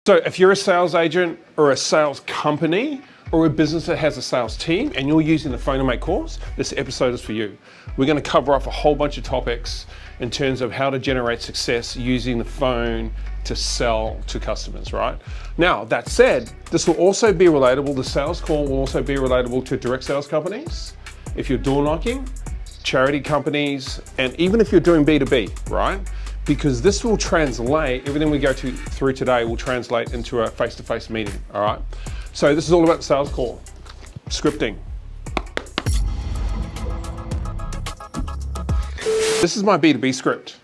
So if you're a sales agent or a sales company or a business that has a sales team and you're using the phone to make calls, this episode is for you. We're going to cover off a whole bunch of topics in terms of how to generate success using the phone to sell to customers, right? Now, that said, this will also be relatable, the sales call will also be relatable to direct sales companies, if you're door knocking, charity companies, and even if you're doing B2B, right? Because this will translate, everything we go through today will translate into a face-to-face meeting, all right? So this is all about the sales call, scripting. This is my B2B script,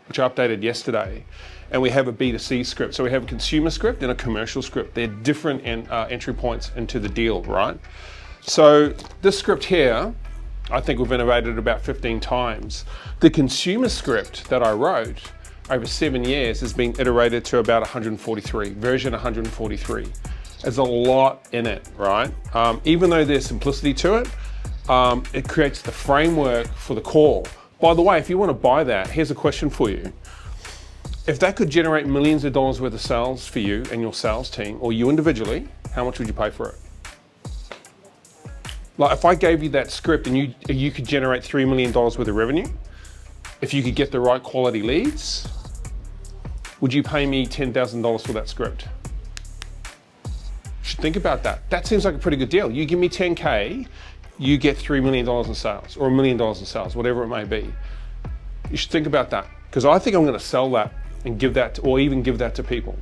which I updated yesterday, and we have a B2C script. So we have a consumer script and a commercial script. They're different entry points into the deal, right? So this script here, I think we've innovated about 15 times. The consumer script that I wrote over 7 years has been iterated to about 143, version 143. There's a lot in it, right? Even though there's simplicity to it, it creates the framework for the call. By the way, if you want to buy that, here's a question for you. If that could generate millions of dollars worth of sales for you and your sales team, or you individually, how much would you pay for it? Like if I gave you that script and you could generate $3 million worth of revenue, if you could get the right quality leads, would you pay me $10,000 for that script? You should think about that. That seems like a pretty good deal. You give me 10K, you get $3 million in sales or $1 million in sales, whatever it may be. You should think about that because I think I'm going to sell that and give that, or even give that to people.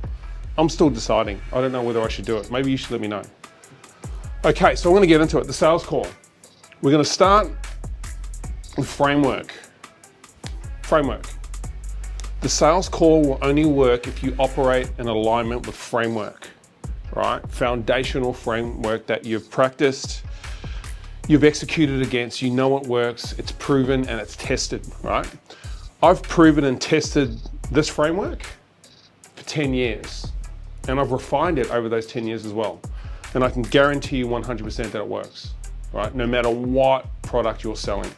I'm still deciding. I don't know whether I should do it. Maybe you should let me know. Okay, so I'm gonna get into it, the sales call. We're gonna start with framework. The sales call will only work if you operate in alignment with framework, right? Foundational framework that you've practiced, you've executed against, you know it works, it's proven and it's tested, right? I've proven and tested this framework for 10 years and I've refined it over those 10 years as well. And I can guarantee you 100% that it works, right? No matter what product you're selling.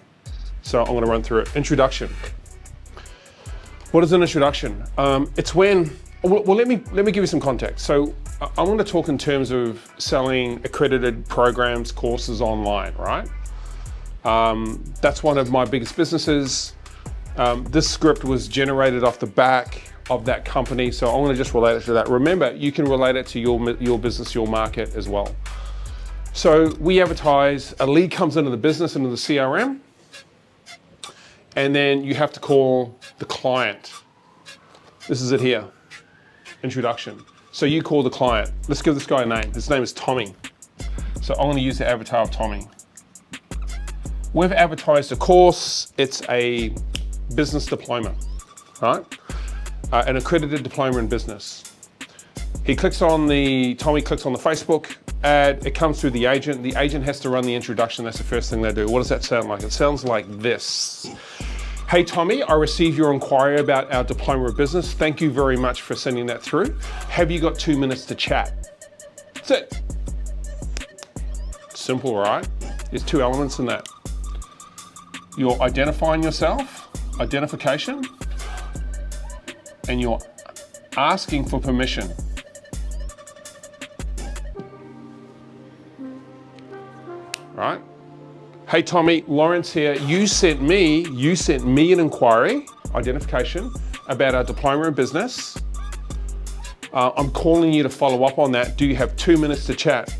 So I'm gonna run through it. Introduction. What is an introduction? It's when, well, let me give you some context. So I want to talk in terms of selling accredited programs, courses online, right? That's one of my biggest businesses. This script was generated off the back of that company. So I'm gonna just relate it to that. Remember, you can relate it to your business, your market as well. So we advertise, a lead comes into the business, into the CRM, and then you have to call the client. This is it here, introduction. So you call the client. Let's give this guy a name. His name is Tommy. So I'm gonna use the avatar of Tommy. We've advertised a course. It's a business diploma, right? An accredited diploma in business. Tommy clicks on the Facebook ad, it comes through the agent. The agent has to run the introduction. That's the first thing they do. What does that sound like? It sounds like this. Hey Tommy, I received your inquiry about our diploma of business. Thank you very much for sending that through. Have you got 2 minutes to chat? That's it. Simple, right? There's 2 elements in that. You're identifying yourself, identification, and you're asking for permission. Right? Hey Tommy, Lawrence here. You sent me an inquiry, identification, about our diploma in business. I'm calling you to follow up on that. Do you have 2 minutes to chat?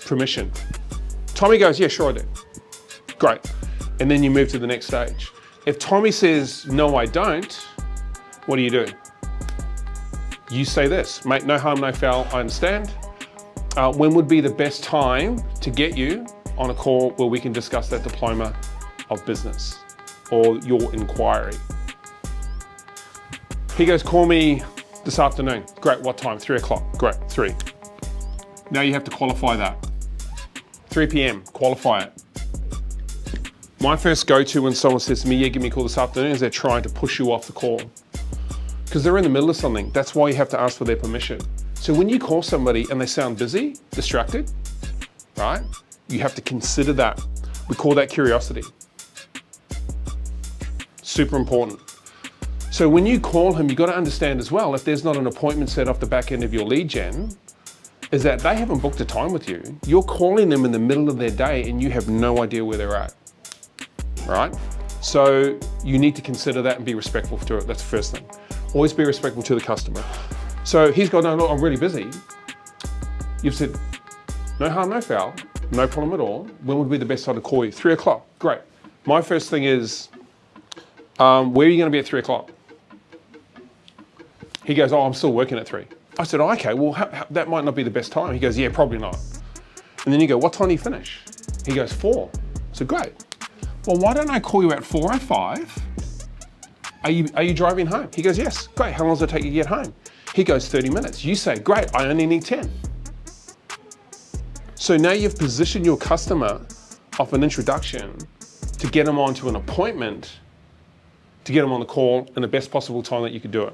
Permission. Tommy goes, yeah, sure I do. Great. And then you move to the next stage. If Tommy says, no, I don't, what do? You say this, mate, no harm, no foul, I understand. When would be the best time to get you on a call where we can discuss that diploma of business or your inquiry? He goes, call me this afternoon. Great, what time? 3 o'clock. Great, 3. Now you have to qualify that. 3 p.m., qualify it. My first go-to when someone says to me, yeah, give me a call this afternoon, is they're trying to push you off the call. Because they're in the middle of something. That's why you have to ask for their permission. So when you call somebody and they sound busy, distracted, right? You have to consider that. We call that curiosity. Super important. So when you call him, you got to understand as well, if there's not an appointment set off the back end of your lead gen, is that they haven't booked a time with you. You're calling them in the middle of their day and you have no idea where they're at, right? So you need to consider that and be respectful to it. That's the first thing. Always be respectful to the customer. So he's gone, no, look, I'm really busy. You've said, no harm, no foul, no problem at all. When would be the best time to call you? 3 o'clock, great. My first thing is, where are you gonna be at 3 o'clock? He goes, oh, I'm still working at 3. I said, oh, okay, well, that might not be the best time. He goes, yeah, probably not. And then you go, what time do you finish? He goes, 4. I said, great. Well, why don't I call you at 4:05? Are you driving home? He goes, yes, great. How long does it take you to get home? He goes, 30 minutes. You say, great, I only need 10. So now you've positioned your customer off an introduction to get them onto an appointment, to get them on the call in the best possible time that you could do it.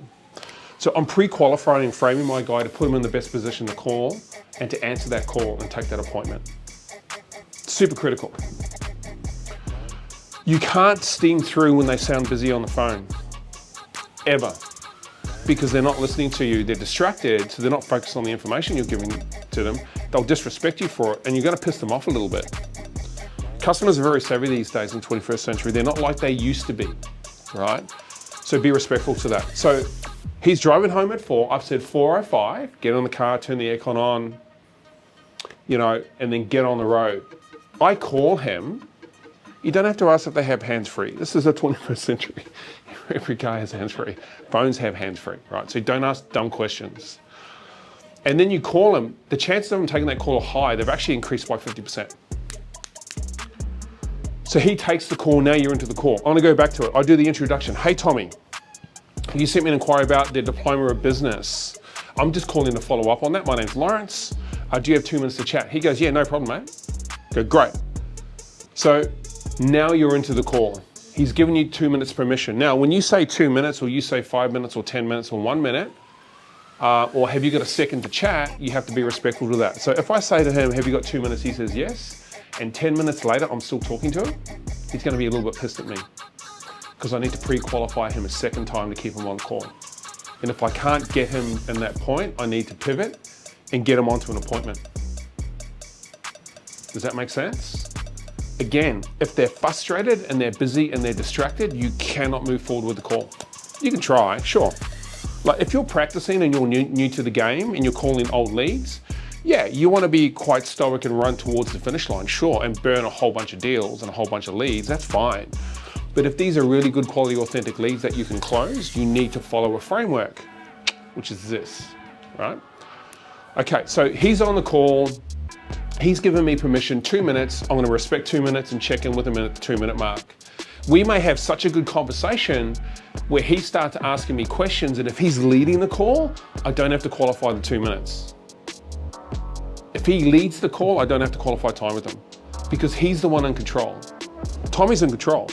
So I'm pre-qualifying and framing my guy to put him in the best position to call and to answer that call and take that appointment. Super critical. You can't steam through when they sound busy on the phone, ever, because they're not listening to you, they're distracted, so they're not focused on the information you're giving to them. They'll disrespect you for it, and you're gonna piss them off a little bit. Customers are very savvy these days in the 21st century. They're not like they used to be, right? So be respectful to that. So he's driving home at 4. I've said 4:05, get in the car, turn the aircon on, and then get on the road. I call him. You don't have to ask if they have hands-free. This is the 21st century. Every car has hands-free. Phones have hands-free, right? So don't ask dumb questions. And then you call them. The chances of them taking that call are high. They've actually increased by 50%. So he takes the call, now you're into the call. I'm gonna go back to it. I do the introduction. Hey, Tommy, you sent me an inquiry about the diploma of business. I'm just calling to follow up on that. My name's Lawrence. Do you have 2 minutes to chat? He goes, yeah, no problem, mate. Go, great. So now you're into the call. He's given you 2 minutes permission. Now, when you say 2 minutes, or you say 5 minutes, or 10 minutes, or 1 minute, or have you got a second to chat, you have to be respectful to that. So if I say to him, have you got 2 minutes? He says yes. And 10 minutes later, I'm still talking to him. He's gonna be a little bit pissed at me because I need to pre-qualify him a second time to keep him on call. And if I can't get him in that point, I need to pivot and get him onto an appointment. Does that make sense? Again, if they're frustrated and they're busy and they're distracted, you cannot move forward with the call. You can try, sure. Like if you're practicing and you're new to the game and you're calling old leads, yeah, you want to be quite stoic and run towards the finish line, sure, and burn a whole bunch of deals and a whole bunch of leads, that's fine. But if these are really good quality, authentic leads that you can close, you need to follow a framework, which is this, right? Okay, so he's on the call. He's given me permission, 2 minutes. I'm gonna respect 2 minutes and check in with him at the 2 minute mark. We may have such a good conversation where he starts asking me questions, and if he's leading the call, I don't have to qualify the 2 minutes. If he leads the call, I don't have to qualify time with him because he's the one in control. Tommy's in control.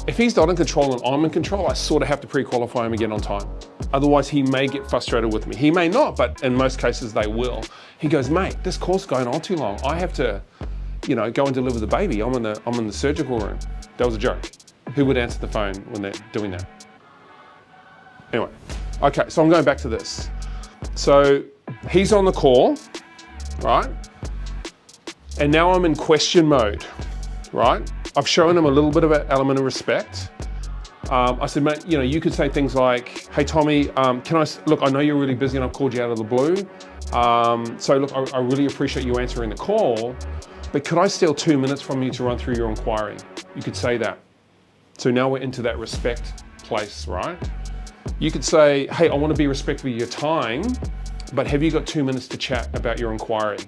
If he's not in control and I'm in control, I sort of have to pre-qualify him again on time. Otherwise, he may get frustrated with me. He may not, but in most cases they will. He goes, mate, this call's going on too long. I have to, go and deliver the baby. I'm in the surgical room. That was a joke. Who would answer the phone when they're doing that? Anyway, okay, so I'm going back to this. So he's on the call, right? And now I'm in question mode, right? I've shown him a little bit of an element of respect. I said, mate, you could say things like, hey, Tommy, look, I know you're really busy and I've called you out of the blue. So look, I really appreciate you answering the call, but could I steal 2 minutes from you to run through your inquiry? You could say that. So now we're into that respect place, right? You could say, hey, I want to be respectful of your time, but have you got 2 minutes to chat about your inquiry?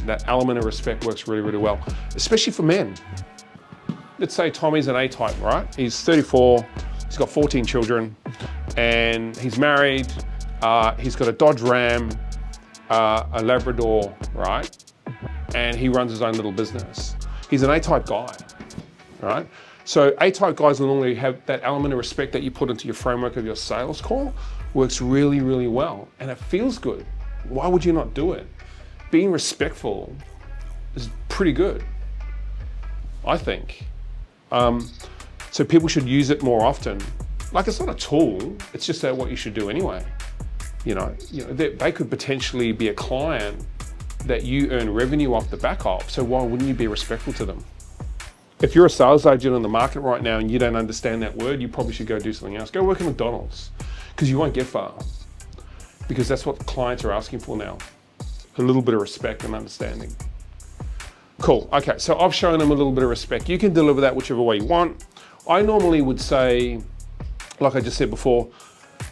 That element of respect works really, really well, especially for men. Let's say Tommy's an A-type, right? He's 34, he's got 14 children, and he's married, he's got a Dodge Ram, a Labrador, right? And he runs his own little business. He's an A-type guy, right? So A-type guys will normally have that element of respect that you put into your framework of your sales call, works really, really well, and it feels good. Why would you not do it? Being respectful is pretty good, I think. So people should use it more often. Like, it's not a tool, it's just what you should do anyway. They could potentially be a client that you earn revenue off the back of, so why wouldn't you be respectful to them? If you're a sales agent in the market right now and you don't understand that word, you probably should go do something else. Go work at McDonald's, because you won't get far. Because that's what clients are asking for now. A little bit of respect and understanding. Cool, okay, so I've shown them a little bit of respect. You can deliver that whichever way you want. I normally would say, like I just said before,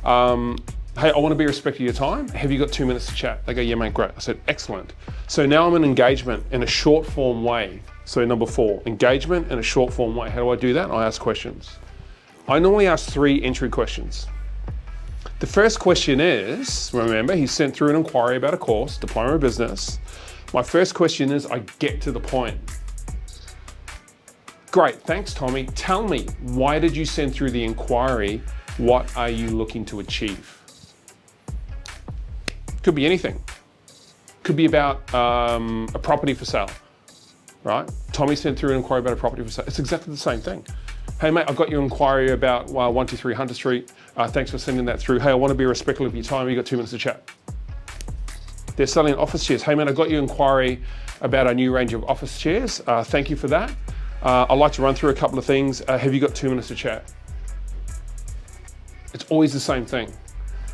hey, I want to be respectful of your time. Have you got 2 minutes to chat? They go, yeah, mate, great. I said, excellent. So now I'm in engagement in a short form way. So number 4, engagement in a short form way. How do I do that? I ask questions. I normally ask 3 entry questions. The first question is, remember, he sent through an inquiry about a course, Diploma of Business. My first question is, I get to the point. Great, thanks, Tommy. Tell me, why did you send through the inquiry? What are you looking to achieve? Could be anything. Could be about a property for sale, right? Tommy sent through an inquiry about a property for sale. It's exactly the same thing. Hey mate, I've got your inquiry about 123 Hunter Street. Thanks for sending that through. Hey, I want to be respectful of your time. You got 2 minutes to chat. They're selling office chairs. Hey man, I got your inquiry about our new range of office chairs. Thank you for that. I'd like to run through a couple of things. Have you got 2 minutes to chat? It's always the same thing.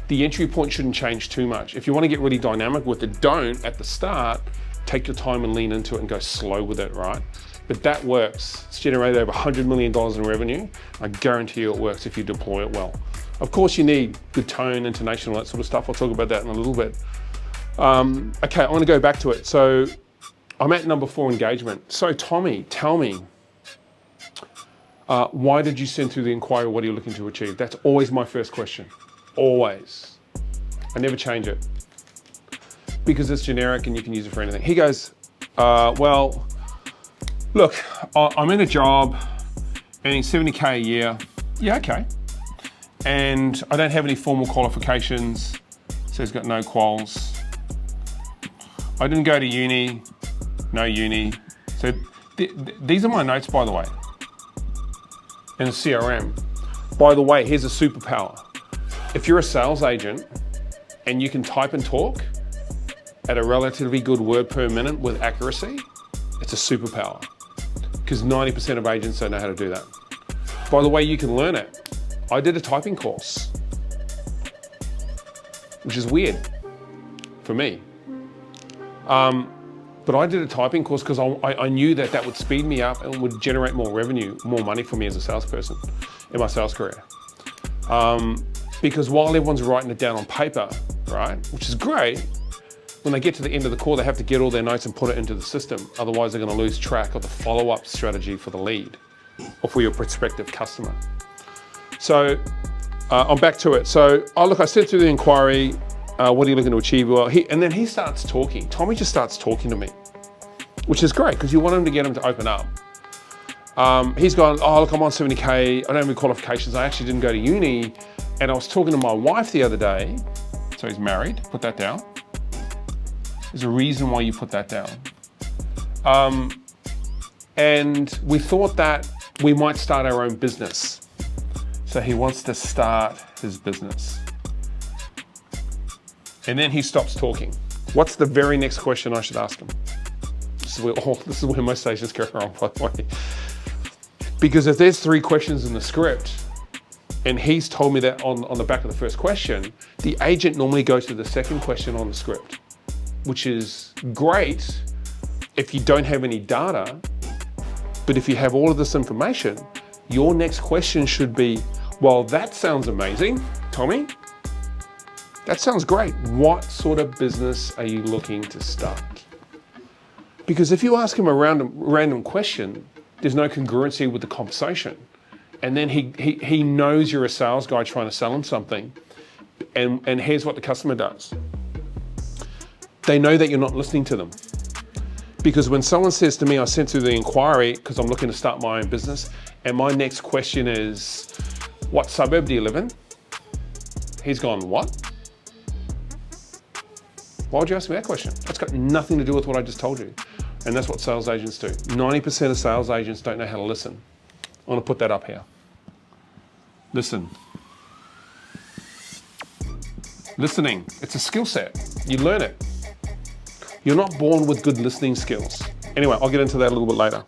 The entry point shouldn't change too much. If you want to get really dynamic with it, don't at the start, take your time and lean into it and go slow with it, right? But that works. It's generated over $100 million in revenue. I guarantee you it works if you deploy it well. Of course, you need good tone, intonation, all that sort of stuff. I'll talk about that in a little bit. Okay, I want to go back to it. So I'm at number 4, engagement. So Tommy, tell me, why did you send through the inquiry? What are you looking to achieve? That's always my first question. Always. I never change it because it's generic and you can use it for anything. He goes, well, look, I'm in a job earning 70K a year. Yeah, okay. And I don't have any formal qualifications. So he's got no quals. I didn't go to uni, no uni. So these are my notes, by the way, in a CRM. By the way, here's a superpower. If you're a sales agent and you can type and talk at a relatively good word per minute with accuracy, it's a superpower, because 90% of agents don't know how to do that. By the way, you can learn it. I did a typing course, which is weird for me. But I did a typing course because I knew that would speed me up and would generate more revenue, more money for me as a salesperson in my sales career. Because while everyone's writing it down on paper, right, which is great, when they get to the end of the call, they have to get all their notes and put it into the system. Otherwise, they're going to lose track of the follow-up strategy for the lead or for your prospective customer. So I'm back to it. So, look, I sent through the inquiry. What are you looking to achieve? Well, and then he starts talking. Tommy just starts talking to me, which is great because you want him to get him to open up. He's gone, oh, look, I'm on 70K. I don't have any qualifications. I actually didn't go to uni. And I was talking to my wife the other day. So he's married. Put that down. There's a reason why you put that down. And we thought that we might start our own business. So he wants to start his business. And then he stops talking. What's the very next question I should ask him? This is where most agents go wrong, by the way. Because if there's 3 questions in the script, and he's told me that on the back of the first question, the agent normally goes to the second question on the script, which is great if you don't have any data, but if you have all of this information, your next question should be, well, that sounds amazing, Tommy. That sounds great. What sort of business are you looking to start? Because if you ask him a random question, there's no congruency with the conversation. And then he knows you're a sales guy trying to sell him something. And here's what the customer does. They know that you're not listening to them. Because when someone says to me, I sent through the inquiry because I'm looking to start my own business, and my next question is, what suburb do you live in? He's gone, what? Why would you ask me that question? That's got nothing to do with what I just told you. And that's what sales agents do. 90% of sales agents don't know how to listen. I want to put that up here. Listen. Listening, it's a skill set. You learn it. You're not born with good listening skills. Anyway, I'll get into that a little bit later.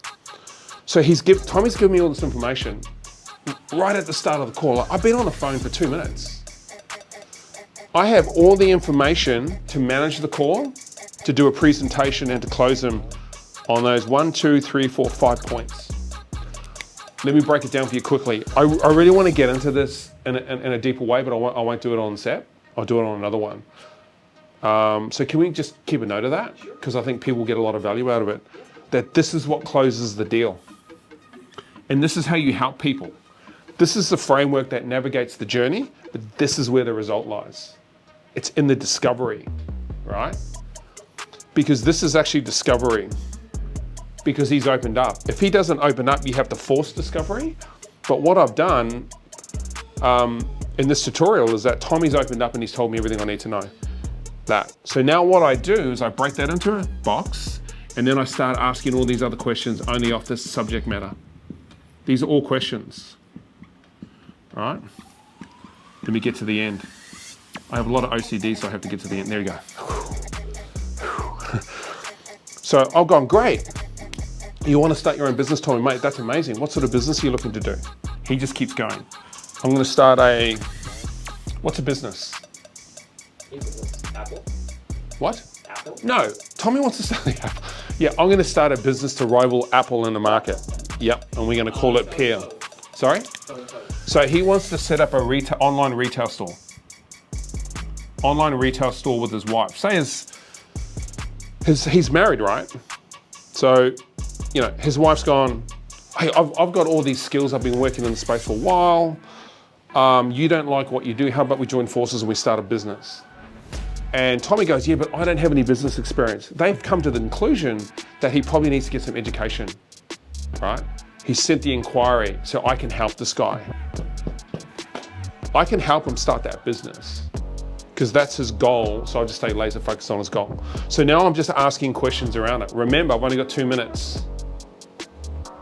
So Tommy's given me all this information right at the start of the call. I've been on the phone for 2 minutes. I have all the information to manage the call, to do a presentation and to close them on those 1, 2, 3, 4, 5 points. Let me break it down for you quickly. I really want to get into this in a deeper way, but I won't do it on SEP. I'll do it on another one. So can we just keep a note of that? Because I think people get a lot of value out of it. That this is what closes the deal. And this is how you help people. This is the framework that navigates the journey, but this is where the result lies. It's in the discovery, right? Because this is actually discovery. Because he's opened up. If he doesn't open up, you have to force discovery. But what I've done in this tutorial is that Tommy's opened up and he's told me everything I need to know. So now what I do is I break that into a box and then I start asking all these other questions only off this subject matter. These are all questions, all right? Let me get to the end. I have a lot of OCD, so I have to get to the end. There you go. So I've gone, great. You want to start your own business, Tommy? Mate, that's amazing. What sort of business are you looking to do? He just keeps going. I'm going to start what's a business? Apple. What? Apple. No, Tommy wants to start the Apple. Yeah, I'm going to start a business to rival Apple in the market. Yep, and we're going to call it Peer. Sorry? So he wants to set up a online retail store. Online retail store with his wife. Say he's married, right? So, you know, his wife's gone, hey, I've got all these skills. I've been working in the space for a while. You don't like what you do. How about we join forces and we start a business? And Tommy goes, yeah, but I don't have any business experience. They've come to the conclusion that he probably needs to get some education, right? He sent the inquiry, so I can help this guy. I can help him start that business because that's his goal. So I'll just stay laser focused on his goal. So now I'm just asking questions around it. Remember, I've only got 2 minutes.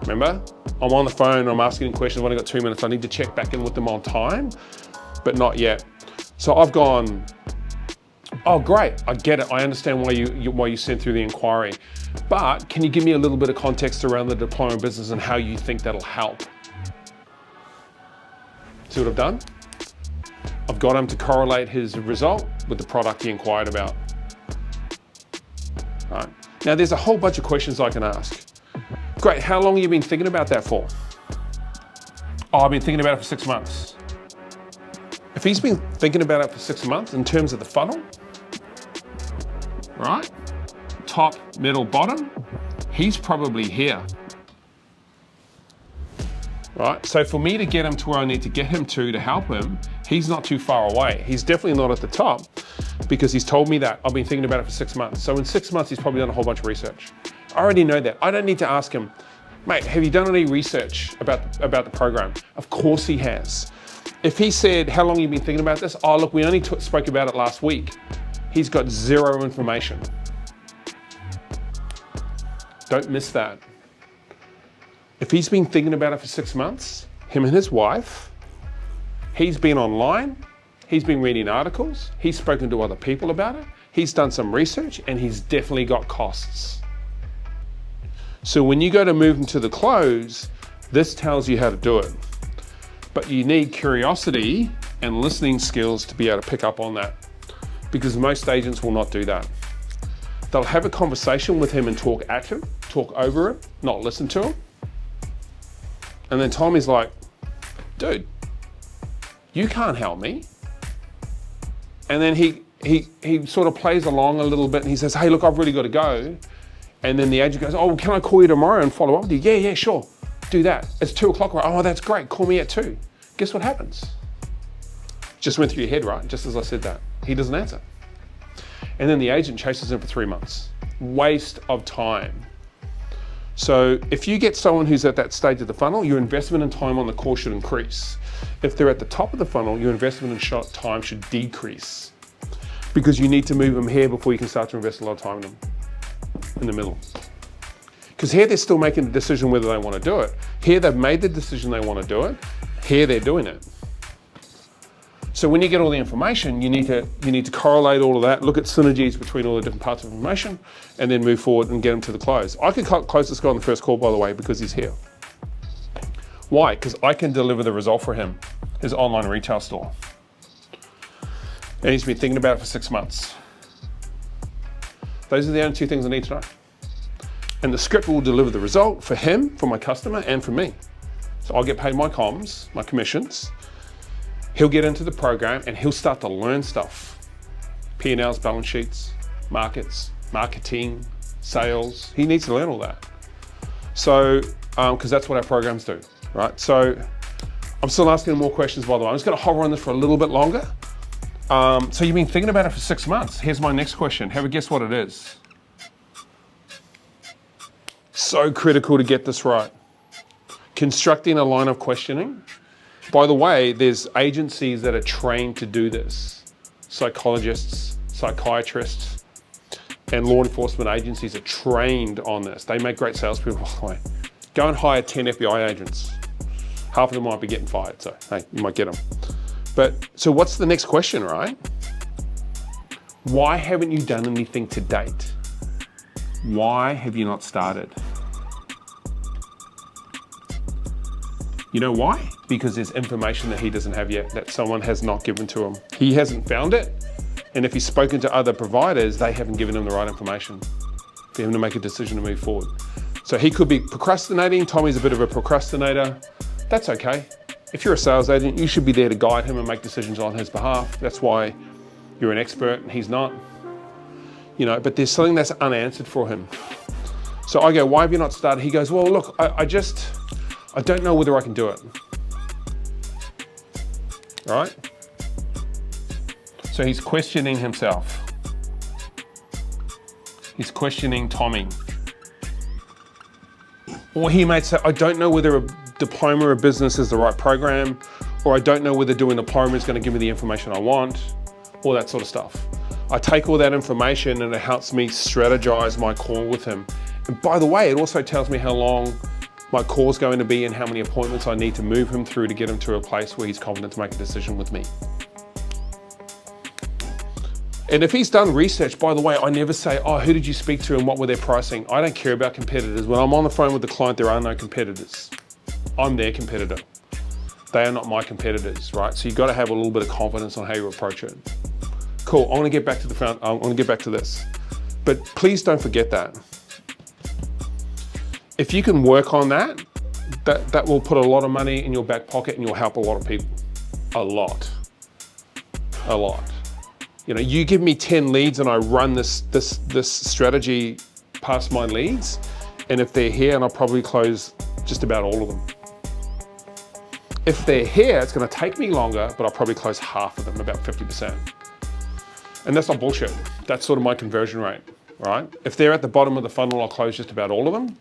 Remember, I'm on the phone, I'm asking questions, I've only got 2 minutes. I need to check back in with them on time, but not yet. So I've gone, oh great, I get it. I understand why you sent through the inquiry, but can you give me a little bit of context around the deployment business and how you think that'll help? See what I've done? I've got him to correlate his result with the product he inquired about. All right. Now there's a whole bunch of questions I can ask. Great, how long have you been thinking about that for? Oh, I've been thinking about it for 6 months. If he's been thinking about it for 6 months in terms of the funnel, right? Top, middle, bottom, he's probably here. Right, so for me to get him to where I need to get him to help him, he's not too far away. He's definitely not at the top because he's told me that. I've been thinking about it for 6 months. So in 6 months, he's probably done a whole bunch of research. I already know that. I don't need to ask him, mate, have you done any research about the program? Of course he has. If he said, how long have you been thinking about this? Oh, look, we only spoke about it last week. He's got zero information. Don't miss that. If he's been thinking about it for 6 months, him and his wife, he's been online, he's been reading articles, he's spoken to other people about it, he's done some research, and he's definitely got costs. So when you go to move them to the close, this tells you how to do it. But you need curiosity and listening skills to be able to pick up on that, because most agents will not do that. They'll have a conversation with him and talk at him, talk over him, not listen to him. And then Tommy's like, dude, you can't help me. And then he sort of plays along a little bit and he says, hey, look, I've really got to go. And then the agent goes, oh, can I call you tomorrow and follow up with you? Yeah, sure, do that. It's 2 o'clock, right? Oh, that's great, call me at 2. Guess what happens? Just went through your head, right? Just as I said that. He doesn't answer. And then the agent chases him for 3 months. Waste of time. So if you get someone who's at that stage of the funnel, your investment in time on the call should increase. If they're at the top of the funnel, your investment in time should decrease, because you need to move them here before you can start to invest a lot of time in them in the middle. Because here they're still making the decision whether they want to do it. Here they've made the decision they want to do it. Here they're doing it. So when you get all the information, you need to correlate all of that, look at synergies between all the different parts of information, and then move forward and get him to the close. I could close this guy on the first call, by the way, because he's here. Why? Because I can deliver the result for him, his online retail store. And he's been thinking about it for 6 months. Those are the only two things I need to know. And the script will deliver the result for him, for my customer, and for me. So I'll get paid my comms, my commissions. He'll get into the program and he'll start to learn stuff. P&Ls, balance sheets, markets, marketing, sales. He needs to learn all that. So, because that's what our programs do, right? So I'm still asking him more questions, by the way. I'm just gonna hover on this for a little bit longer. So you've been thinking about it for 6 months. Here's my next question. Have a guess what it is. So critical to get this right. Constructing a line of questioning. By the way, there's agencies that are trained to do this. Psychologists, psychiatrists, and law enforcement agencies are trained on this. They make great salespeople, by the way. Go and hire 10 FBI agents. Half of them might be getting fired, so hey, you might get them. But, so what's the next question, right? Why haven't you done anything to date? Why have you not started? You know why? Because there's information that he doesn't have yet, that someone has not given to him. He hasn't found it, and if he's spoken to other providers, they haven't given him the right information for him to make a decision to move forward. So he could be procrastinating. Tommy's a bit of a procrastinator. That's okay. If you're a sales agent, you should be there to guide him and make decisions on his behalf. That's why you're an expert and he's not. You know, but there's something that's unanswered for him. So I go, why have you not started? He goes, well, look, I don't know whether I can do it. All right? So he's questioning himself. He's questioning Tommy. Or he might say, I don't know whether a diploma of business is the right program, or I don't know whether doing a diploma is going to give me the information I want, all that sort of stuff. I take all that information and it helps me strategize my call with him. And by the way, it also tells me how long my call is going to be and how many appointments I need to move him through to get him to a place where he's confident to make a decision with me. And if he's done research, by the way, I never say, oh, who did you speak to and what were their pricing? I don't care about competitors. When I'm on the phone with the client, there are no competitors. I'm their competitor. They are not my competitors, right? So you've got to have a little bit of confidence on how you approach it. Cool, I want to get back to I want to get back to this. But please don't forget that. If you can work on that, that will put a lot of money in your back pocket and you'll help a lot of people. A lot. You know, you give me 10 leads and I run this strategy past my leads, and if they're here, and I'll probably close just about all of them. If they're here, it's going to take me longer, but I'll probably close half of them, about 50%. And that's not bullshit. That's sort of my conversion rate, right? If they're at the bottom of the funnel, I'll close just about all of them.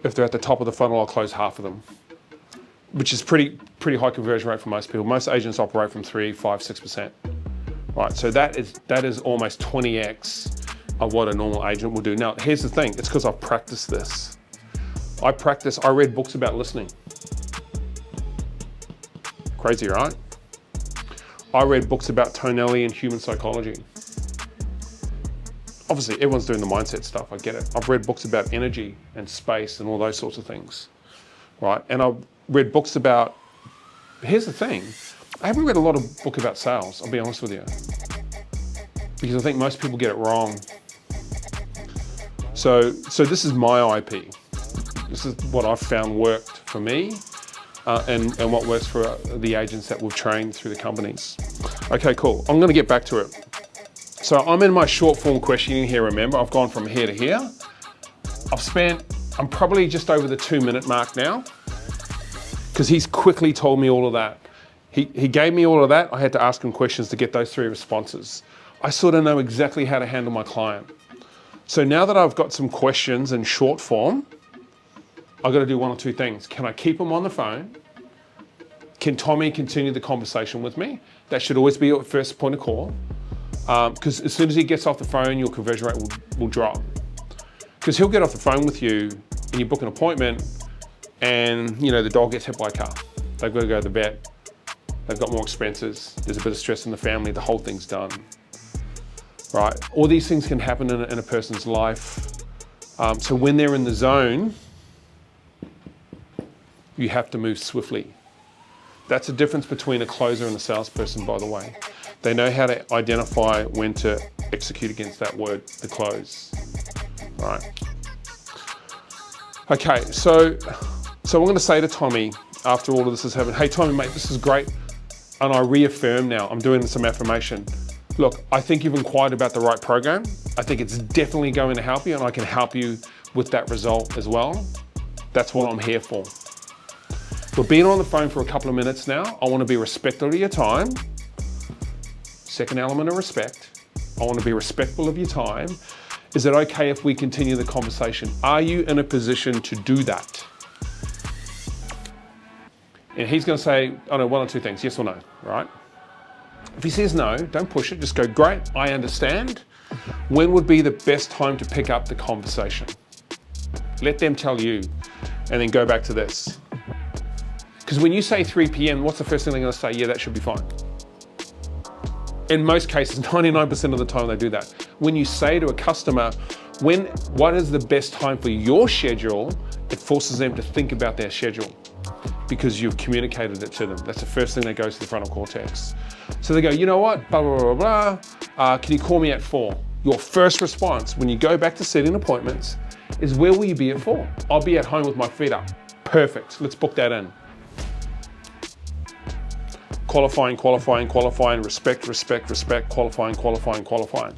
If they're at the top of the funnel, I'll close half of them, which is pretty high conversion rate for most people. Most agents operate from 3, 5, 6%. Right, so that is almost 20x of what a normal agent will do. Now, here's the thing, it's because I've practiced this. I read books about listening. Crazy, right? I read books about tonality and human psychology. Obviously, everyone's doing the mindset stuff, I get it. I've read books about energy and space and all those sorts of things, right? And I've read books about, here's the thing, I haven't read a lot of book about sales, I'll be honest with you, because I think most people get it wrong. So this is my IP. This is what I've found worked for me, and what works for the agents that we've trained through the companies. Okay, cool. I'm gonna get back to it. So I'm in my short form questioning here, remember? I've gone from here to here. I'm probably just over the 2-minute mark now, because he's quickly told me all of that. He gave me all of that. I had to ask him questions to get those 3 responses. I sort of know exactly how to handle my client. So now that I've got some questions in short form, I've got to do 1 or 2 things. Can I keep him on the phone? Can Tommy continue the conversation with me? That should always be your first point of call. Because as soon as he gets off the phone, your conversion rate will drop. Because he'll get off the phone with you and you book an appointment and, you know, the dog gets hit by a car. They've got to go to the vet. they've got more expenses, there's a bit of stress in the family, the whole thing's done, right? All these things can happen in a person's life. So when they're in the zone, you have to move swiftly. That's the difference between a closer and a salesperson, by the way. They know how to identify when to execute against that word, the close, right? Okay, so I'm gonna say to Tommy, after all of this has happened, hey Tommy, mate, this is great. And I reaffirm now, I'm doing some affirmation. Look, I think you've inquired about the right program. I think it's definitely going to help you, and I can help you with that result as well. That's what I'm here for. We've been on the phone for a couple of minutes now. I want to be respectful of your time. Second element of respect. I want to be respectful of your time. Is it okay if we continue the conversation? Are you in a position to do that? And he's going to say, oh no, one or two things, yes or no, right? If he says no, don't push it, just go, great, I understand. When would be the best time to pick up the conversation? Let them tell you, and then go back to this. Because when you say 3 p.m., what's the first thing they're going to say? Yeah, that should be fine. In most cases, 99% of the time they do that. When you say to a customer, what is the best time for your schedule, it forces them to think about their schedule because you've communicated it to them. That's the first thing that goes to the frontal cortex. So they go, you know what, blah, blah, blah, blah. Can you call me at 4? Your first response when you go back to setting appointments is, where will you be at 4? I'll be at home with my feet up. Perfect, let's book that in. Qualifying, qualifying, qualifying, respect, respect, respect, qualifying, qualifying, qualifying.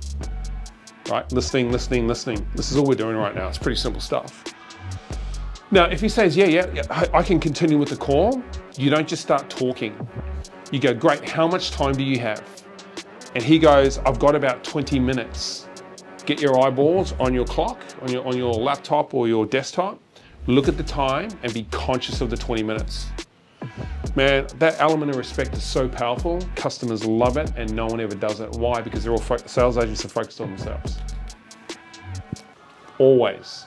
Right, listening, listening, listening. This is all we're doing right now. It's pretty simple stuff. Now, if he says, yeah, I can continue with the call, you don't just start talking. You go, great, how much time do you have? And he goes, I've got about 20 minutes. Get your eyeballs on your clock, on your laptop or your desktop, look at the time and be conscious of the 20 minutes. Man, that element of respect is so powerful. Customers love it and no one ever does it. Why? Because they're all sales agents are focused on themselves. Always.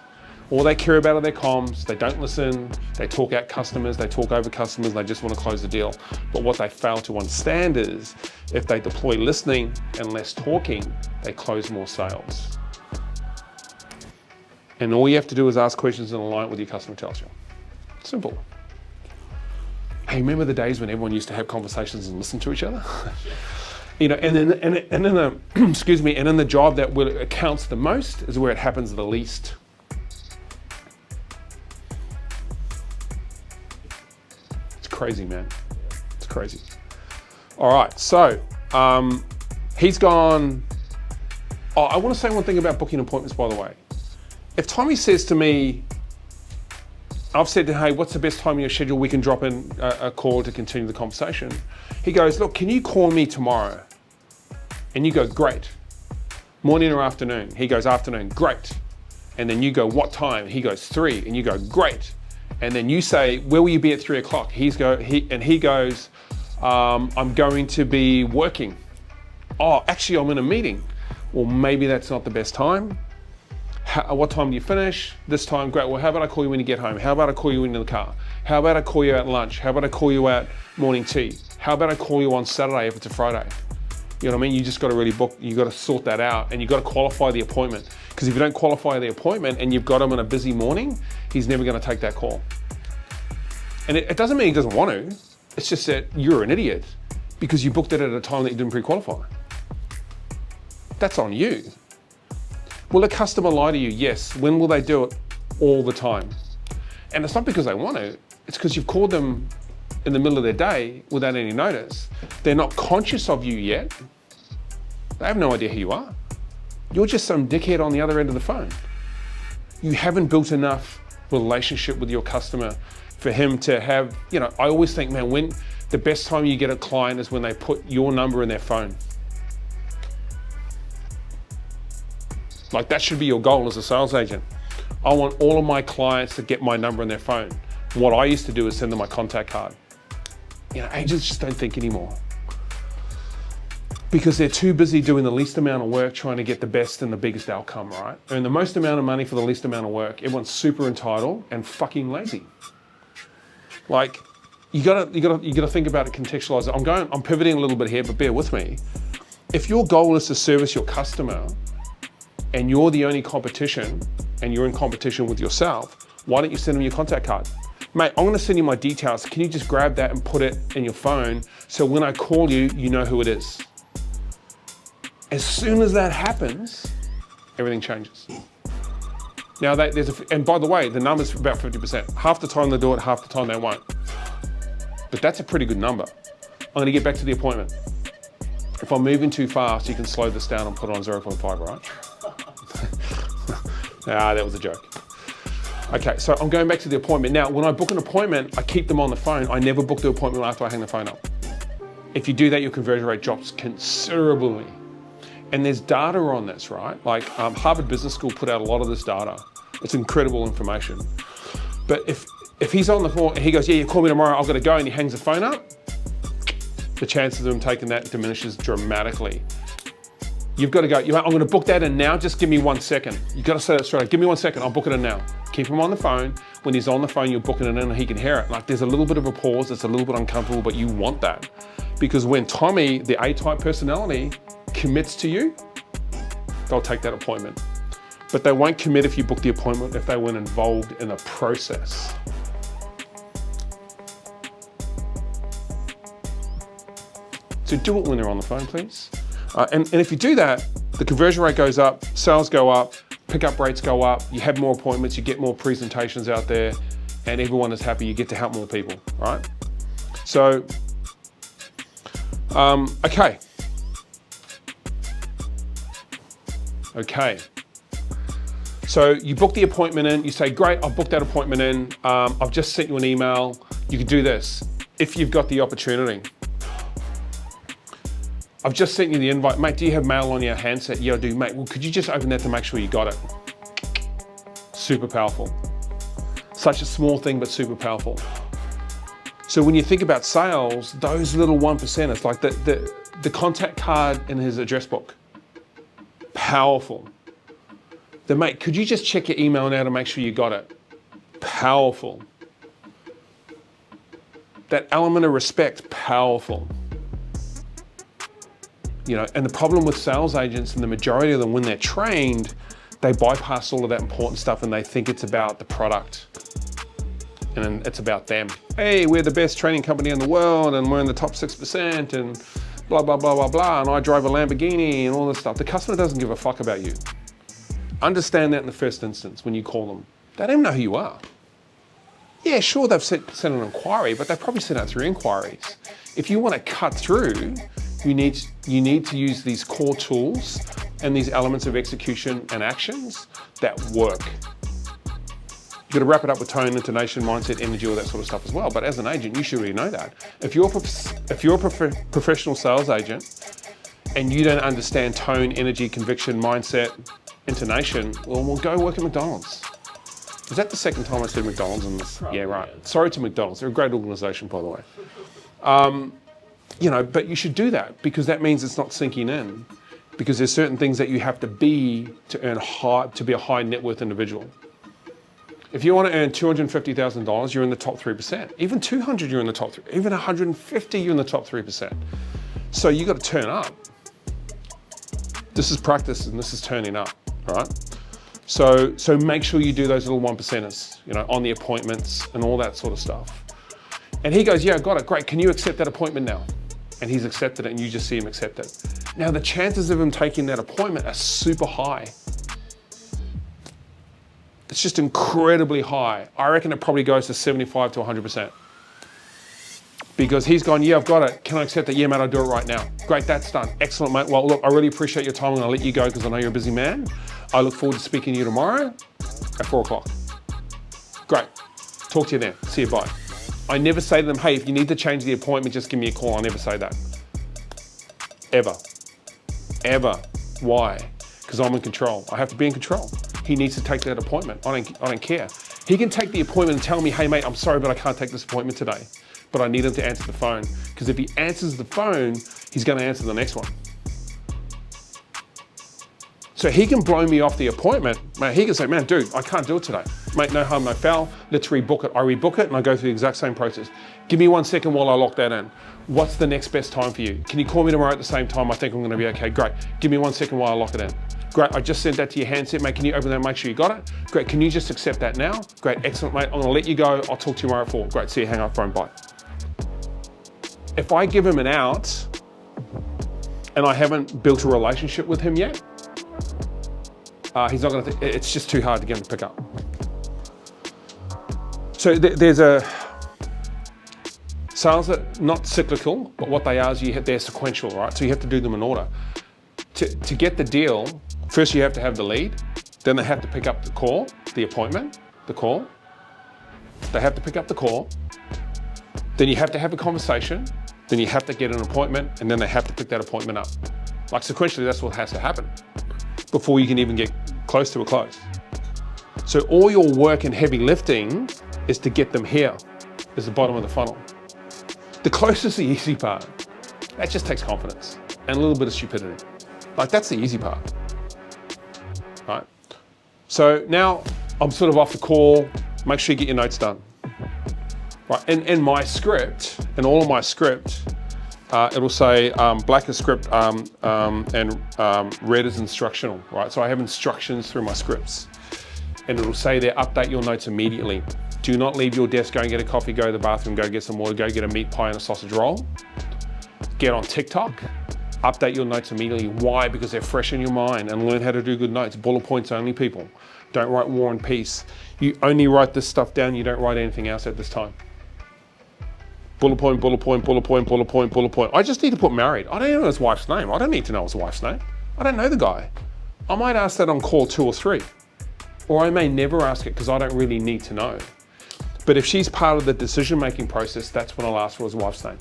All they care about are their comms. They don't listen. They talk out customers. They talk over customers. They just want to close the deal. But what they fail to understand is if they deploy listening and less talking, they close more sales. And all you have to do is ask questions and align with your customer intelligence. Simple. Hey, remember the days when everyone used to have conversations and listen to each other? You know, and in the excuse me, and in the job that it counts the most is where it happens the least. It's crazy, man. It's crazy. All right, so he's gone. Oh, I want to say one thing about booking appointments, by the way. If Tommy says to me, I've said to him, hey, what's the best time in your schedule we can drop in a call to continue the conversation? He goes, look, can you call me tomorrow? And you go, great. Morning or afternoon? He goes, afternoon, great. And then you go, what time? He goes, 3. And you go, great. And then you say, where will you be at 3 o'clock? He goes, I'm going to be working. Oh, actually, I'm in a meeting. Well, maybe that's not the best time. What time do you finish? This time, great. Well, how about I call you when you get home? How about I call you into the car? How about I call you at lunch? How about I call you at morning tea? How about I call you on Saturday if it's a Friday? You know what I mean? You just got to really book, you got to sort that out and you got to qualify the appointment. Because if you don't qualify the appointment and you've got him on a busy morning, he's never going to take that call. And it doesn't mean he doesn't want to. It's just that you're an idiot because you booked it at a time that you didn't pre-qualify. That's on you. Will a customer lie to you? Yes. When will they do it? All the time. And it's not because they want to, it's because you've called them in the middle of their day without any notice. They're not conscious of you yet. They have no idea who you are. You're just some dickhead on the other end of the phone. You haven't built enough relationship with your customer for him to have, you know, I always think, man, when the best time you get a client is when they put your number in their phone. Like that should be your goal as a sales agent. I want all of my clients to get my number in their phone. What I used to do is send them my contact card. You know, agents just don't think anymore. Because they're too busy doing the least amount of work trying to get the best and the biggest outcome, right? Earn the most amount of money for the least amount of work. Everyone's super entitled and fucking lazy. Like, you gotta think about it, contextualize it. I'm pivoting a little bit here, but bear with me. If your goal is to service your customer and you're the only competition and you're in competition with yourself, why don't you send them your contact card? Mate, I'm gonna send you my details. Can you just grab that and put it in your phone so when I call you, you know who it is? As soon as that happens, everything changes. Now, and by the way, the number's about 50%. Half the time they do it, half the time they won't. But that's a pretty good number. I'm gonna get back to the appointment. If I'm moving too fast, you can slow this down and put it on 0.5, right? That was a joke. Okay, so I'm going back to the appointment. Now, when I book an appointment, I keep them on the phone. I never book the appointment after I hang the phone up. If you do that, your conversion rate drops considerably. And there's data on this, right? Like Harvard Business School put out a lot of this data. It's incredible information. But if he's on the phone and he goes, yeah, you call me tomorrow, I've got to go, and he hangs the phone up, the chances of him taking that diminishes dramatically. You've got to go, I'm going to book that in now, just give me 1 second. You've got to say that straight, give me 1 second, I'll book it in now. Keep him on the phone. When he's on the phone, you're booking it in and he can hear it. Like there's a little bit of a pause, it's a little bit uncomfortable, but you want that. Because when Tommy, the A-type personality, commits to you, they'll take that appointment. But they won't commit if you book the appointment if they weren't involved in a process. So do it when they're on the phone, please. And if you do that, the conversion rate goes up, sales go up, pickup rates go up, you have more appointments, you get more presentations out there, and everyone is happy, you get to help more people, right? So, okay. So you book the appointment in, you say, great, I've booked that appointment in, I've just sent you an email, you can do this, if you've got the opportunity. I've just sent you the invite. Mate, do you have mail on your handset? Yeah, I do. Mate, well, could you just open that to make sure you got it? Super powerful. Such a small thing, but super powerful. So when you think about sales, those little 1%ers, like the contact card in his address book, powerful. The mate, could you just check your email now to make sure you got it? Powerful. That element of respect, powerful. You know, and the problem with sales agents, and the majority of them, when they're trained, they bypass all of that important stuff and they think it's about the product and it's about them. Hey, we're the best training company in the world and we're in the top 6% and blah, blah, blah, blah, blah, and I drive a Lamborghini and all this stuff. The customer doesn't give a fuck about you. Understand that in the first instance when you call them. They don't even know who you are. Yeah, sure, they've sent an inquiry, but they've probably sent out 3 inquiries. If you want to cut through, you need to use these core tools and these elements of execution and actions that work. You've got to wrap it up with tone, intonation, mindset, energy, all that sort of stuff as well. But as an agent, you should really know that. If you're a professional sales agent and you don't understand tone, energy, conviction, mindset, intonation, well, we'll go work at McDonald's. Is that the second time I said McDonald's in this? Probably, yeah, right. Yeah. Sorry to McDonald's. They're a great organization, by the way. You know, but you should do that because that means it's not sinking in, because there's certain things that you have to be to be a high net worth individual. If you want to earn $250,000, you're in the top 3%. Even 200, you're in the top 3%. Even 150, you're in the top 3%. So you got to turn up. This is practice and this is turning up, right? So make sure you do those little 1%ers, you know, on the appointments and all that sort of stuff. And he goes, yeah, got it, great. Can you accept that appointment now? And he's accepted it and you just see him accept it. Now the chances of him taking that appointment are super high. It's just incredibly high. I reckon it probably goes to 75 to 100%. Because he's gone, yeah, I've got it. Can I accept it? Yeah, mate, I'll do it right now. Great, that's done. Excellent, mate. Well, look, I really appreciate your time. I'm gonna let you go because I know you're a busy man. I look forward to speaking to you tomorrow at 4 o'clock. Great, talk to you then. See you, bye. I never say to them, hey, if you need to change the appointment, just give me a call. I never say that. Ever. Ever. Why? Because I'm in control. I have to be in control. He needs to take that appointment. I don't care. He can take the appointment and tell me, hey, mate, I'm sorry, but I can't take this appointment today. But I need him to answer the phone. Because if he answers the phone, he's going to answer the next one. So he can blow me off the appointment. Mate, he can say, man, dude, I can't do it today. Mate, no harm, no foul. Let's rebook it. I rebook it and I go through the exact same process. Give me 1 second while I lock that in. What's the next best time for you? Can you call me tomorrow at the same time? I think I'm gonna be okay. Great. Give me 1 second while I lock it in. Great, I just sent that to your handset, mate. Can you open that and make sure you got it? Great, can you just accept that now? Great, excellent, mate. I'm gonna let you go. I'll talk to you tomorrow at 4. Great, see you, hang up, phone, bye. If I give him an out and I haven't built a relationship with him yet, he's not gonna, it's just too hard to get him to pick up. So there's a, sales are not cyclical, but what they are is they're sequential, right? So you have to do them in order. To get the deal, first you have to have the lead, then they have to pick up the call, the appointment, the call. They have to pick up the call, then you have to have a conversation, then you have to get an appointment, and then they have to pick that appointment up. Like sequentially, that's what has to happen before you can even get close to a close. So all your work and heavy lifting is to get them here, is the bottom of the funnel. The close is the easy part. That just takes confidence and a little bit of stupidity. Like that's the easy part, right? So now I'm sort of off the call. Make sure you get your notes done, right? In my script, in all of my script, it'll say black is script and red is instructional, right? So I have instructions through my scripts, and it'll say there, update your notes immediately. Do not leave your desk, go and get a coffee, go to the bathroom, go get some water, go get a meat pie and a sausage roll. Get on TikTok, update your notes immediately. Why? Because they're fresh in your mind, and learn how to do good notes. Bullet points only, people. Don't write War and Peace. You only write this stuff down, you don't write anything else at this time. Bullet point, bullet point, bullet point, bullet point, bullet point. I just need to put married. I don't even know his wife's name. I don't need to know his wife's name. I don't know the guy. I might ask that on call 2 or 3. Or I may never ask it because I don't really need to know. But if she's part of the decision-making process, that's when I'll ask for his wife's name.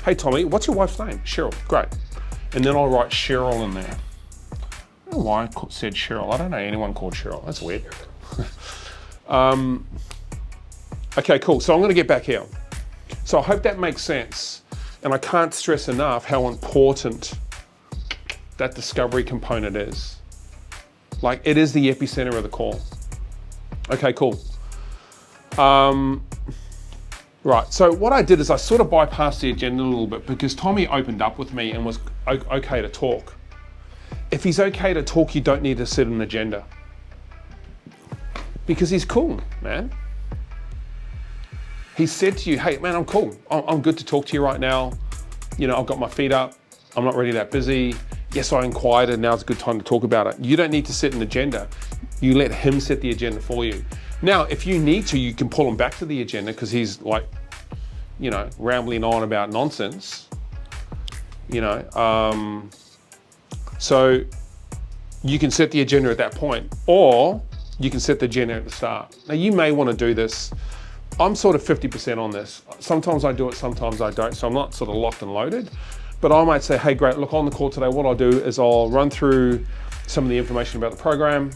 Hey Tommy, what's your wife's name? Cheryl, great. And then I'll write Cheryl in there. I don't know why I said Cheryl. I don't know anyone called Cheryl, that's weird. Okay, cool, so I'm gonna get back here. So I hope that makes sense. And I can't stress enough how important that discovery component is. Like it is the epicenter of the call. Okay, cool. Right, so what I did is I sort of bypassed the agenda a little bit because Tommy opened up with me and was okay to talk. If he's okay to talk, you don't need to set an agenda. Because he's cool, man. He said to you, hey man, I'm cool. I'm good to talk to you right now. You know, I've got my feet up. I'm not really that busy. Yes, I inquired and now's a good time to talk about it. You don't need to set an agenda. You let him set the agenda for you. Now, if you need to, you can pull him back to the agenda because he's like, you know, rambling on about nonsense, you know. So you can set the agenda at that point, or you can set the agenda at the start. Now, you may want to do this. I'm sort of 50% on this. Sometimes I do it, sometimes I don't. So I'm not sort of locked and loaded. But I might say, hey, great, look, on the call today, what I'll do is I'll run through some of the information about the program.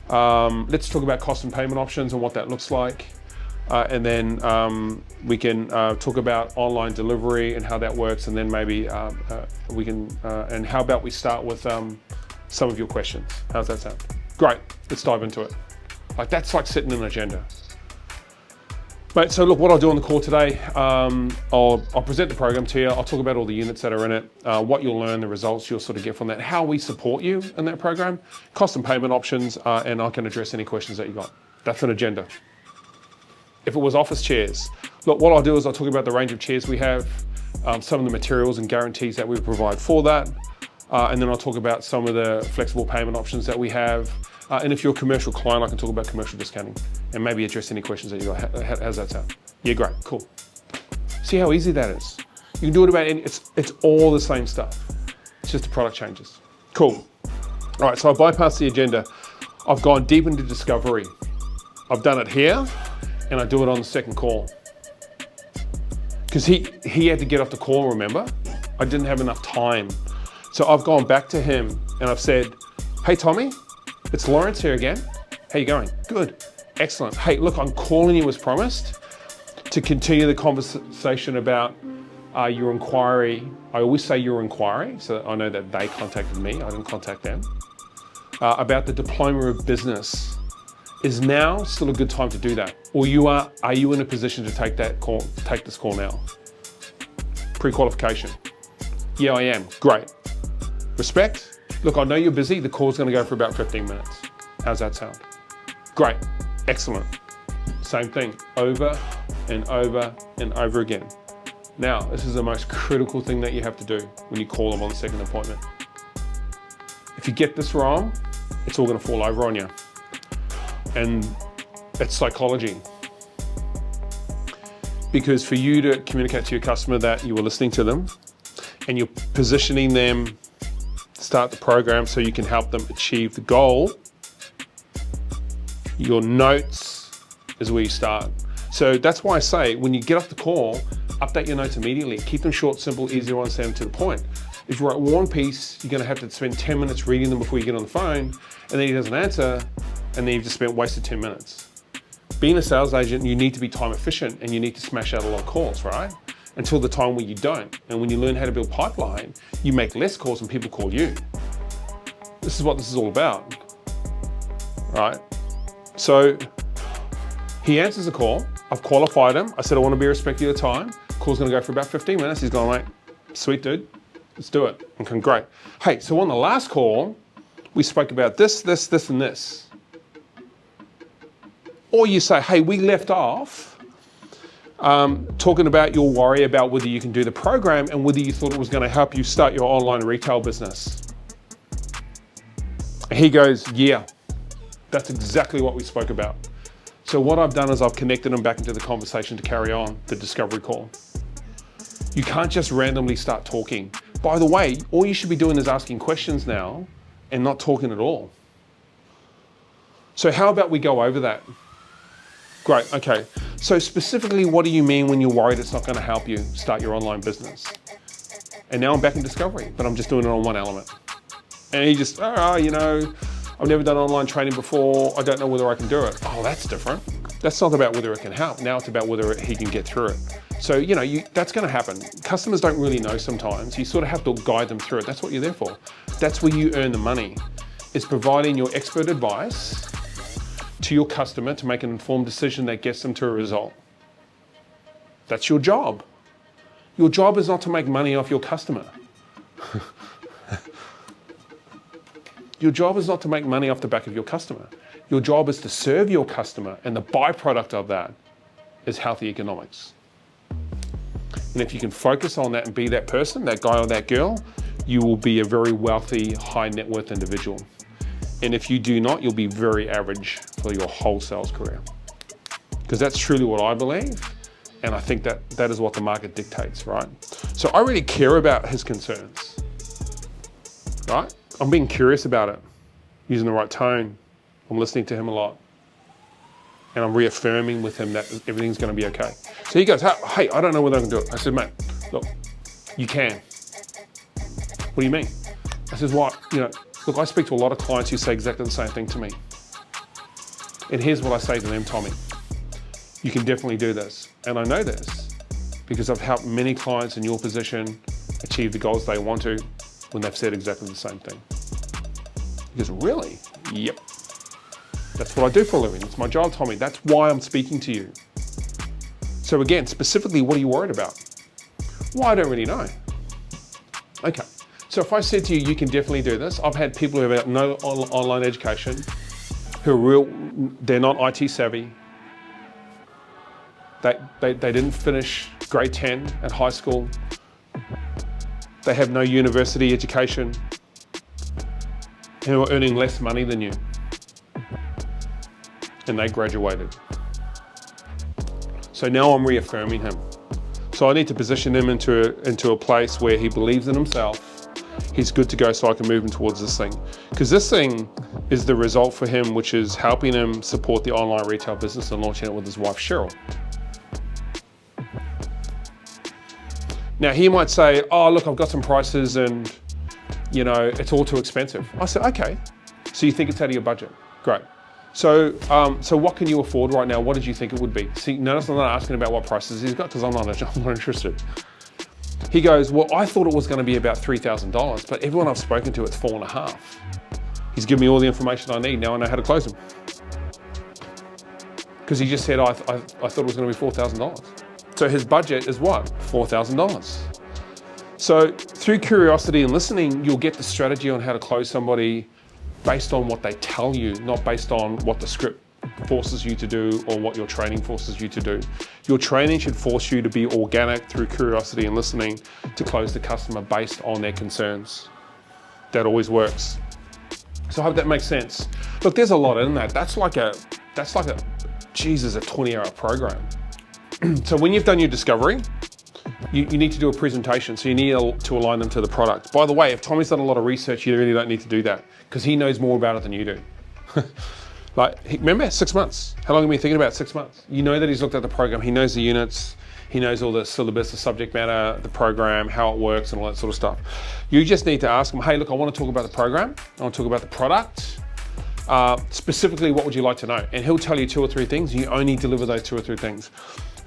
Let's talk about cost and payment options and what that looks like. And then we can talk about online delivery and how that works. And then maybe we can, and how about we start with some of your questions. How's that sound? Great, let's dive into it. Like that's like setting an agenda. Mate, so look, what I'll do on the call today, I'll present the program to you. I'll talk about all the units that are in it, what you'll learn, the results you'll sort of get from that, how we support you in that program, cost and payment options, and I can address any questions that you got. That's an agenda. If it was office chairs, look, what I'll do is I'll talk about the range of chairs we have, some of the materials and guarantees that we provide for that, and then I'll talk about some of the flexible payment options that we have. And if you're a commercial client, I can talk about commercial discounting and maybe address any questions that you got. How's that sound? Yeah, great, cool. See how easy that is? You can do it about any, it's all the same stuff. It's just the product changes. Cool. All right, so I bypassed the agenda. I've gone deep into discovery. I've done it here and I do it on the second call. Because he had to get off the call, remember? I didn't have enough time. So I've gone back to him and I've said, hey, Tommy, it's Lawrence here again. How you going? Good, excellent. Hey, look, I'm calling you as promised to continue the conversation about your inquiry. I always say your inquiry, so that I know that they contacted me, I didn't contact them, about the diploma of business Is now still a good time to do that? Or are you in a position to take this call now? Pre-qualification. Yeah, I am. Great. Respect. Look, I know you're busy. The call's going to go for about 15 minutes. How's that sound? Great. Excellent. Same thing over and over and over again. Now, this is the most critical thing that you have to do when you call them on the second appointment. If you get this wrong, it's all going to fall over on you. And it's psychology. Because for you to communicate to your customer that you were listening to them and you're positioning them to start the program so you can help them achieve the goal, your notes is where you start. So that's why I say when you get off the call, update your notes immediately. Keep them short, simple, easy to understand, to the point. If you write War and Peace, you're going to have to spend 10 minutes reading them before you get on the phone, and then he doesn't answer, and then you've just wasted 10 minutes. Being a sales agent, you need to be time efficient and you need to smash out a lot of calls, right? Until the time where you don't. And when you learn how to build pipeline, you make less calls and people call you. This is what this is all about, right? So he answers the call. I've qualified him. I said, I want to be respectful of your time. Call's going to go for about 15 minutes. He's going, mate, sweet dude, let's do it. Okay, great. Hey, so on the last call, we spoke about this, and this. Or you say, hey, we left off talking about your worry about whether you can do the program and whether you thought it was going to help you start your online retail business. And he goes, yeah, that's exactly what we spoke about. So what I've done is I've connected him back into the conversation to carry on the discovery call. You can't just randomly start talking. By the way, all you should be doing is asking questions now and not talking at all. So how about we go over that? Great, okay. So specifically, what do you mean when you're worried it's not going to help you start your online business? And now I'm back in discovery, but I'm just doing it on one element. And he just, you know, I've never done online training before. I don't know whether I can do it. Oh, that's different. That's not about whether it can help. Now it's about whether he can get through it. So, you know, that's going to happen. Customers don't really know sometimes. You sort of have to guide them through it. That's what you're there for. That's where you earn the money. It's providing your expert advice to your customer to make an informed decision that gets them to a result. That's your job. Your job is not to make money off your customer. Your job is not to make money off the back of your customer. Your job is to serve your customer, and the byproduct of that is healthy economics. And if you can focus on that and be that person, that guy or that girl, you will be a very wealthy, high net worth individual. And if you do not, you'll be very average for your whole sales career. Because that's truly what I believe. And I think that is what the market dictates, right? So I really care about his concerns, right? I'm being curious about it, using the right tone. I'm listening to him a lot. And I'm reaffirming with him that everything's going to be okay. So he goes, hey, I don't know whether I can do it. I said, mate, look, you can. What do you mean? I said, what? You know, look, I speak to a lot of clients who say exactly the same thing to me. And here's what I say to them, Tommy. You can definitely do this. And I know this because I've helped many clients in your position achieve the goals they want to when they've said exactly the same thing. He goes, really? Yep. That's what I do for a living. It's my job, Tommy. That's why I'm speaking to you. So again, specifically, what are you worried about? Well, I don't really know. Okay. So if I said to you, you can definitely do this. I've had people who have no online education, they're not IT savvy. They didn't finish grade 10 at high school. They have no university education, who are earning less money than you. And they graduated. So now I'm reaffirming him. So I need to position him into a place where he believes in himself. He's good to go, so I can move him towards this thing. Because this thing is the result for him, which is helping him support the online retail business and launching it with his wife, Cheryl. Now he might say, oh, look, I've got some prices and, you know, it's all too expensive. I said, okay. So you think it's out of your budget? Great. So what can you afford right now? What did you think it would be? See, notice I'm not asking about what prices he's got because I'm not interested. He goes, well, I thought it was going to be about $3,000, but everyone I've spoken to, it's $4,500. He's given me all the information I need. Now I know how to close him. Because he just said, I thought it was going to be $4,000. So his budget is what? $4,000. So through curiosity and listening, you'll get the strategy on how to close somebody based on what they tell you, not based on what the script forces you to do or what your training forces you to do. Your training should force you to be organic through curiosity and listening to close the customer based on their concerns. That always works. So I hope that makes sense. Look, there's a lot in that. That's like a 20-hour program. So when you've done your discovery, you need to do a presentation. So you need to align them to the product. By the way, if Tommy's done a lot of research, you really don't need to do that because he knows more about it than you do. Remember 6 months? How long have you been thinking about 6 months? You know that he's looked at the program. He knows the units. He knows all the syllabus, the subject matter, the program, how it works and all that sort of stuff. You just need to ask him, hey, look, I want to talk about the program. I want to talk about the product. Specifically, what would you like to know? And he'll tell you 2 or 3 things. You only deliver those 2 or 3 things.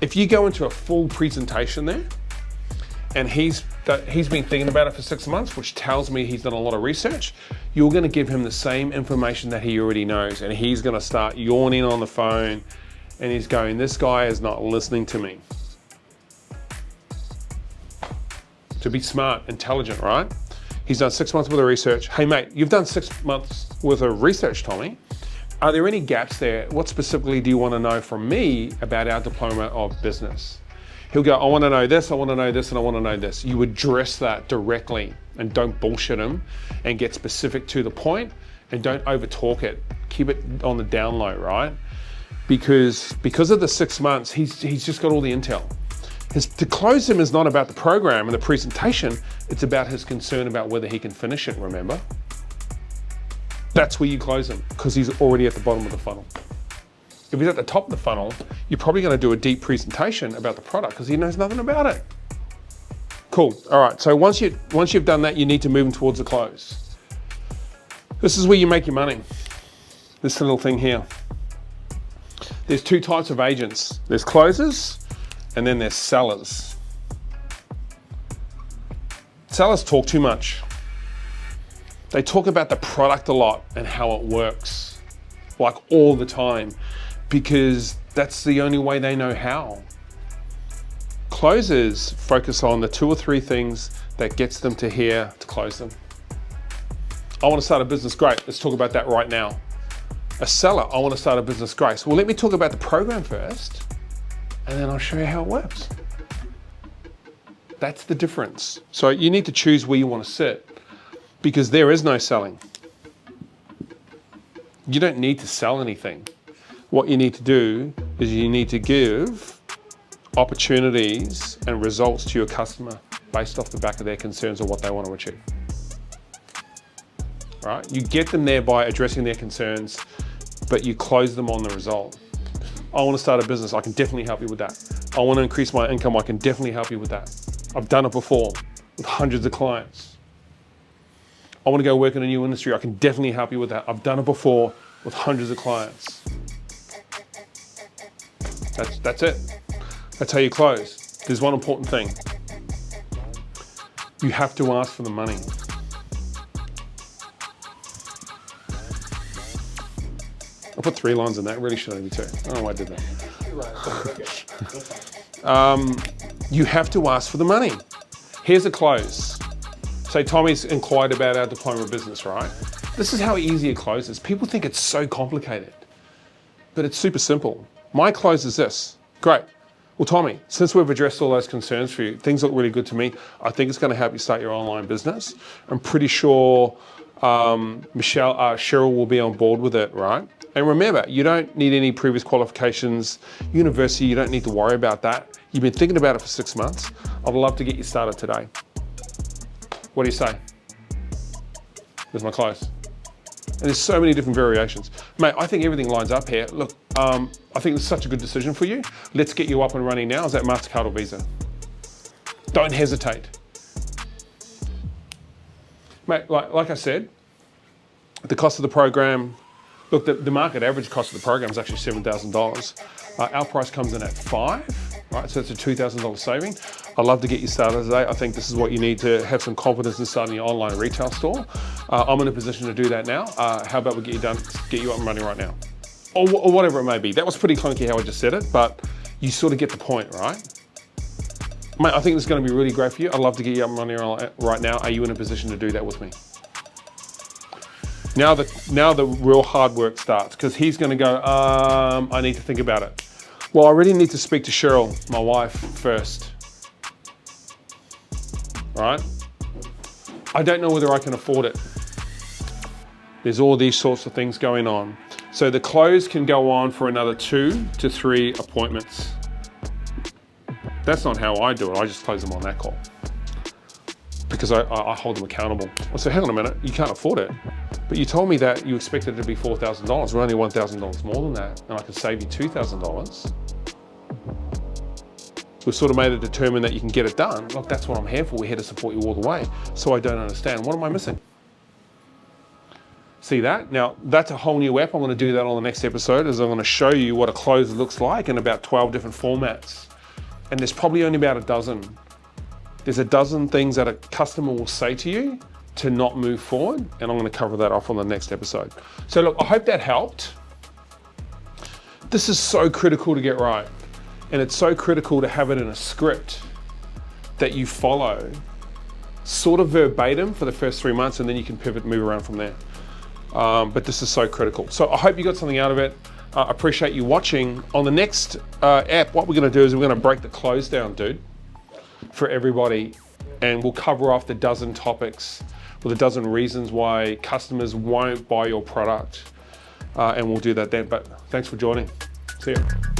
If you go into a full presentation there, and he's been thinking about it for 6 months, which tells me he's done a lot of research, you're going to give him the same information that he already knows, and he's going to start yawning on the phone, and he's going, this guy is not listening to me. To be smart, intelligent, right? He's done 6 months worth of research. Hey mate, you've done 6 months worth of research, Tommy. Are there any gaps there? What specifically do you want to know from me about our diploma of business? He'll go, I want to know this, I want to know this, and I want to know this. You address that directly and don't bullshit him and get specific to the point and don't over talk it. Keep it on the down low, right? Because of the 6 months, he's just got all the intel. To close him is not about the program and the presentation, it's about his concern about whether he can finish it, remember? That's where you close him, because he's already at the bottom of the funnel. If he's at the top of the funnel, you're probably going to do a deep presentation about the product because he knows nothing about it. Cool. All right. So once you've done that, you need to move him towards the close. This is where you make your money. This little thing here. There's 2 types of agents. There's closers and then there's sellers. Sellers talk too much. They talk about the product a lot and how it works, like all the time, because that's the only way they know how. Closers focus on the 2 or 3 things that gets them to here to close them. I want to start a business, great, let's talk about that right now. A seller, I want to start a business, great. Well, let me talk about the program first, and then I'll show you how it works. That's the difference. So you need to choose where you want to sit, because there is no selling. You don't need to sell anything. What you need to do is you need to give opportunities and results to your customer based off the back of their concerns or what they want to achieve. Right? You get them there by addressing their concerns, but you close them on the result. I want to start a business, I can definitely help you with that. I want to increase my income, I can definitely help you with that. I've done it before with hundreds of clients. I want to go work in a new industry, I can definitely help you with that. I've done it before with hundreds of clients. That's it. That's how you close. There's one important thing. You have to ask for the money. I put 3 lines in that, really should only be 2. I don't know why I did that. You have to ask for the money. Here's a close. Say Tommy's inquired about our diploma of business, right? This is how easy it closes. People think it's so complicated, but it's super simple. My close is this. Great. Well, Tommy, since we've addressed all those concerns for you, things look really good to me. I think it's going to help you start your online business. I'm pretty sure Cheryl will be on board with it, right? And remember, you don't need any previous qualifications. University, you don't need to worry about that. You've been thinking about it for 6 months. I'd love to get you started today. What do you say? There's my close. And there's so many different variations. Mate, I think everything lines up here. Look, I think it's such a good decision for you. Let's get you up and running now. Is that MasterCard or Visa? Don't hesitate. Mate, like I said, the cost of the program, look, the market average cost of the program is actually $7,000. Our price comes in at $5,000, right? So it's a $2,000 saving. I'd love to get you started today. I think this is what you need to have some confidence in starting your online retail store. I'm in a position to do that now. How about we get you up and running right now? or whatever it may be. That was pretty clunky how I just said it, but you sort of get the point, right? Mate, I think this is going to be really great for you. I'd love to get you up and running right now. Are you in a position to do that with me? Now the real hard work starts, because he's going to go, I need to think about it. Well, I really need to speak to Cheryl, my wife, first. Right? I don't know whether I can afford it. There's all these sorts of things going on. So the close can go on for another 2 to 3 appointments. That's not how I do it. I just close them on that call, because I hold them accountable. I say, hang on a minute, you can't afford it. But you told me that you expected it to be $4,000. We're only $1,000 more than that, and I can save you $2,000. We've sort of made it determined that you can get it done. Look, that's what I'm here for. We're here to support you all the way. So I don't understand. What am I missing? See that? Now, that's a whole new app. I'm going to do that on the next episode, is I'm going to show you what a close looks like in about 12 different formats. And there's probably only about a dozen. There's a dozen things that a customer will say to you to not move forward, and I'm going to cover that off on the next episode. So look, I hope that helped. This is so critical to get right, and it's so critical to have it in a script that you follow sort of verbatim for the first 3 months, and then you can pivot and move around from there. But this is so critical. So I hope you got something out of it. I appreciate you watching. On the next app, what we're going to do is we're going to break the close down, dude, for everybody, and we'll cover off the dozen topics with a dozen reasons why customers won't buy your product, and we'll do that then. But thanks for joining. See you.